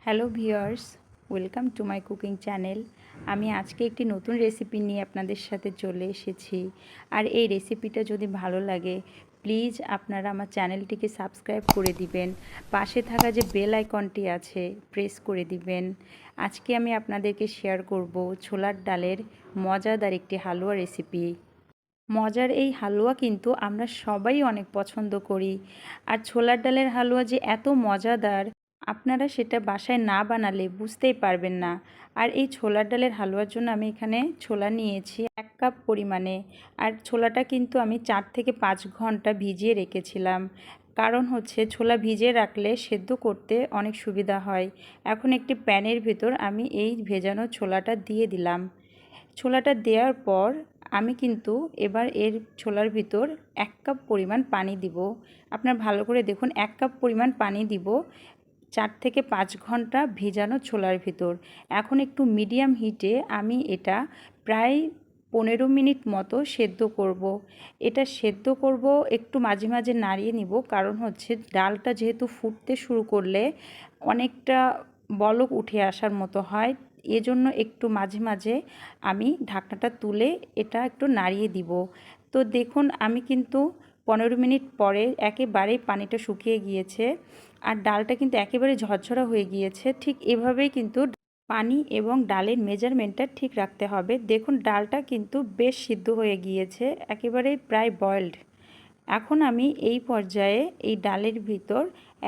Hello viewers, welcome to my cooking channel. আমি আজকে একটি নতুন রেসিপি নিয়ে আপনাদের সাথে চলে এসেছি। আর এই রেসিপিটা যদি ভালো লাগে প্লিজ আপনারা আমার চ্যানেলটিকে সাবস্ক্রাইব করে দিবেন। পাশে থাকা যে বেল আইকনটি আছে প্রেস করে দিবেন। আজকে আমি আপনাদেরকে শেয়ার করব ছোলার ডালের মজাদার একটি হালুয়া রেসিপি। মজার এই হালুয়া কিন্তু আমরা সবাই অনেক পছন্দ করি। আর ছোলার ডালের হালুয়া যে এত মজাদার আপনারা সেটা বাসায় না বানালে বুঝতেই পারবেন না। আর এই ছোলার ডালের হালুয়ার জন্য আমি এখানে ছোলা নিয়েছি 1 কাপ পরিমাণে। আর ছোলাটা কিন্তু আমি 4 থেকে 5 ঘন্টা ভিজিয়ে রেখেছিলাম, কারণ হচ্ছে ছোলা ভিজিয়ে রাখলে সেদ্ধ করতে অনেক সুবিধা হয়। এখন একটি প্যানের ভিতর আমি এই ভেজানো ছোলাটা দিয়ে দিলাম। ছোলাটা দেওয়ার পর আমি কিন্তু এবার এর ছোলার ভিতর 1 কাপ পরিমাণ পানি দিব। আপনার ভালো করে দেখুন, 1 কাপ পরিমাণ পানি দিব 4 থেকে 5 ঘন্টা ভেজানো ছোলার ভিতর। এখন একটু মিডিয়াম হিটে আমি এটা প্রায় 15 মিনিট মতো সেদ্ধ করব। এটা সেদ্ধ করব, একটু মাঝে মাঝে নাড়িয়ে নিব, কারণ হচ্ছে ডালটা যেহেতু ফুটতে শুরু করলে অনেকটা বলক উঠে আসার মতো হয়, এজন্য একটু মাঝে মাঝে আমি ঢাকনাটা তুলে এটা একটু নাড়িয়ে দিব। তো দেখুন আমি কিন্তু 15 মিনিট পরে একেবারেই পানিটা শুকিয়ে গিয়েছে আর ডালটা কিন্তু একেবারে ঝরঝরা হয়ে গিয়েছে। ঠিক এভাবেই কিন্তু পানি এবং ডালের মেজারমেন্টটা ঠিক রাখতে হবে। দেখুন ডালটা কিন্তু বেশ সিদ্ধ হয়ে গিয়েছে, একেবারে প্রায় বয়েলড। এখন আমি এই পর্যায়ে এই ডালের ভিতর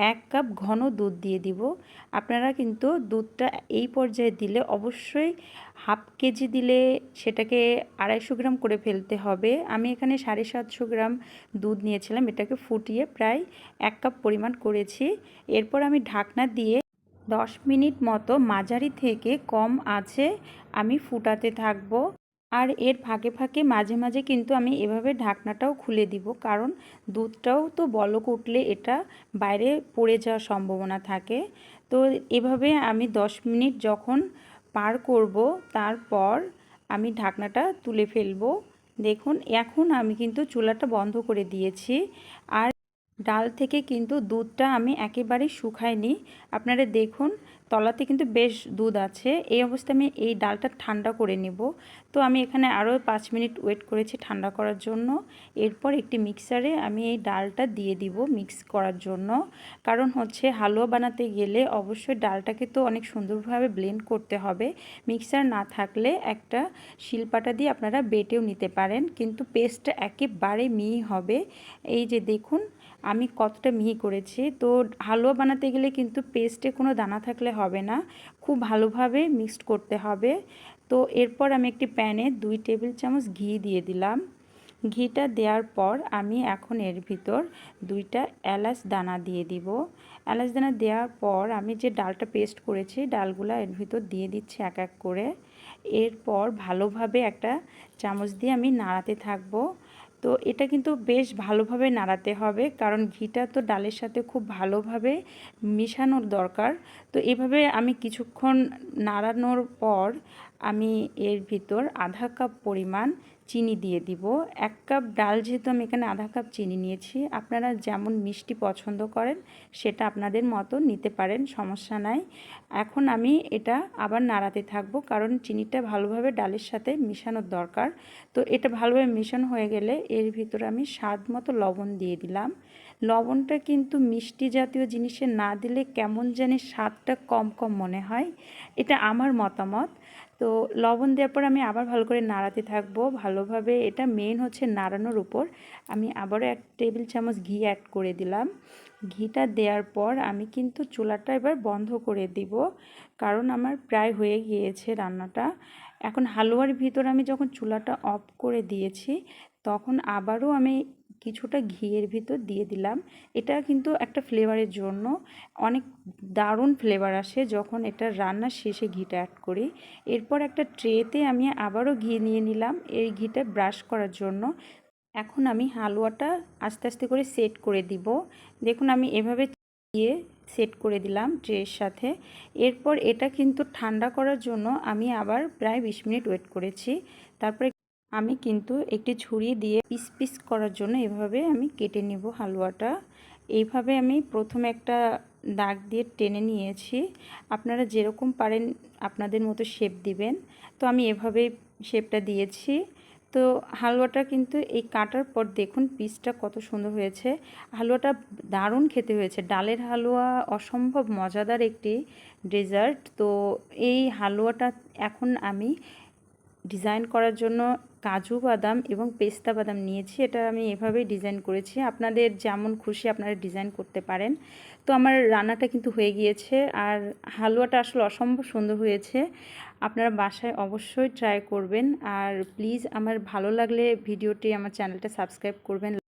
1 কাপ ঘন দুধ দিয়ে দিব। আপনারা কিন্তু দুধটা এই পর্যায়ে দিলে অবশ্যই হাফ কেজি দিলে সেটাকে 250 গ্রাম করে ফেলতে হবে। আমি এখানে 750 গ্রাম দুধ নিয়েছিলাম, এটাকে ফুটিয়ে প্রায় 1 কাপ পরিমাণ করেছি। এরপর আমি ঢাকনা দিয়ে 10 মিনিট মতো মাঝারি থেকে কম আঁচে আমি ফুটাতে থাকবো। আর এর ফাঁকে ফাঁকে মাঝে মাঝে কিন্তু আমি এভাবে ঢাকনাটাও খুলে দিব, কারণ দুধটাও তো বলক উঠলে এটা বাইরে পড়ে যাওয়ার সম্ভাবনা থাকে। তো এভাবে আমি 10 মিনিট যখন পার করব তারপর আমি ঢাকনাটা তুলে ফেলবো। দেখুন এখন আমি কিন্তু চুলাটা বন্ধ করে দিয়েছি। আর ডাল থেকে কিন্তু দুধটা আমি একেবারেই শুকাইনি। আপনারা দেখুন তলাতে কিন্তু বেশ দুধ আছে। এই অবস্থায় আমি এই ডালটা ঠান্ডা করে নেব। তো আমি এখানে আরও 5 মিনিট ওয়েট করেছি ঠান্ডা করার জন্য। এরপর একটি মিক্সারে আমি এই ডালটা দিয়ে দিব মিক্স করার জন্য, কারণ হচ্ছে হালুয়া বানাতে গেলে অবশ্যই ডালটাকে তো অনেক সুন্দরভাবে ব্লেন্ড করতে হবে। মিক্সার না থাকলে একটা শিলপাটা দিয়ে আপনারা বেটেও নিতে পারেন, কিন্তু পেস্টটা একেবারে মিহি হবে। এই যে দেখুন আমি কতটা মিহি করেছি। তো হালুয়া বানাতে গেলে কিন্তু পেস্টে কোনো দানা থাকলে হবে না, খুব ভালোভাবে মিক্সড করতে হবে। তো এরপর আমি একটি প্যানে 2 টেবিল চামচ ঘি দিয়ে দিলাম। ঘিটা দেওয়ার পর আমি এখন এর ভিতর 2টা এলাচ দানা দিয়ে দিব। এলাচ দানা দেওয়ার পর আমি যে ডালটা পেস্ট করেছি ডালগুলা এর ভিতর দিয়ে দিচ্ছি এক এক করে। এরপর ভালোভাবে একটা চামচ দিয়ে আমি নাড়াতে থাকবো। তো এটা কিন্তু বেশ ভালোভাবে নাড়াতে হবে, কারণ ঘিটা তো ডালের সাথে খুব ভালোভাবে মিশানোর দরকার। তো এভাবে আমি কিছুক্ষণ নাড়ানোর পর আমি এর ভিতর আধা কাপ পরিমাণ চিনি দিয়ে দিব। 1 কাপ ডাল যেহেতু আমি এখানে আধা কাপ চিনি নিয়েছি, আপনারা যেমন মিষ্টি পছন্দ করেন সেটা আপনাদের মতো নিতে পারেন, সমস্যা নাই। এখন আমি এটা আবার নাড়াতে থাকবো, কারণ চিনিটা ভালোভাবে ডালের সাথে মিশানোর দরকার। তো এটা ভালোভাবে মিশানো হয়ে গেলে এর ভিতরে আমি স্বাদ মতো লবণ দিয়ে দিলাম। লবণটা কিন্তু মিষ্টি জাতীয় জিনিসে না দিলে কেমন জানি স্বাদটা কম কম মনে হয়, এটা আমার মতামত। তো লবণ দেওয়ার পর আমি আবার ভালো করে নাড়াতে থাকবো ভালোভাবে। এটা মেন হচ্ছে নাড়ানোর উপর। আমি আবারও 1 টেবিল চামচ ঘি অ্যাড করে দিলাম। ঘিটা দেওয়ার পর আমি কিন্তু চুলাটা এবার বন্ধ করে দিব, কারণ আমার প্রায় হয়ে গিয়েছে রান্নাটা। এখন হালুয়ার ভিতর আমি যখন চুলাটা অফ করে দিয়েছি তখন আবারও আমি কিছুটা ঘিয়ের ভিতর দিয়ে দিলাম। এটা কিন্তু একটা ফ্লেভারের জন্য, অনেক দারুণ ফ্লেভার আসে যখন এটা রান্নার শেষে ঘিটা অ্যাড করি। এরপর একটা ট্রেতে আমি আবারও ঘি নিয়ে নিলাম এই ঘিটা ব্রাশ করার জন্য। এখন আমি হালুয়াটা আস্তে আস্তে করে সেট করে দিব। দেখুন আমি এভাবে দিয়ে সেট করে দিলাম ট্রের সাথে। এরপর এটা কিন্তু ঠান্ডা করার জন্য আমি আবার প্রায় 20 মিনিট ওয়েট করেছি। তারপরে আমি কিন্তু একটি ছুরি দিয়ে পিস পিস করার জন্য এভাবে আমি কেটে নেব হালুয়াটা। এইভাবে আমি প্রথমে একটা দাগ দিয়ে টেনে নিয়েছি। আপনারা যেরকম পারেন আপনাদের মতো শেপ দিবেন। তো আমি এভাবেই শেপটা দিয়েছি। তো হালুয়াটা কিন্তু এই কাটার পর দেখুন পিসটা কত সুন্দর হয়েছে। হালুয়াটা দারুণ খেতে হয়েছে। ডালের হালুয়া অসম্ভব মজাদার একটি ডেজার্ট। তো এই হালুয়াটা এখন আমি ডিজাইন করার জন্য কাজু বাদাম এবং পেস্তা বাদাম নিয়েছি। এটা আমি এভাবেই ডিজাইন করেছি। আপনাদের যেমন খুশি আপনারা ডিজাইন করতে পারেন। তো আমার রান্নাটা কিন্তু হয়ে গিয়েছে, আর হালুয়াটা আসলে অসম্ভব সুন্দর হয়েছে। আপনারা বাসায় অবশ্যই ট্রাই করবেন। আর প্লিজ আমার ভালো লাগলে ভিডিওটি আমার চ্যানেলটা সাবস্ক্রাইব করবেন।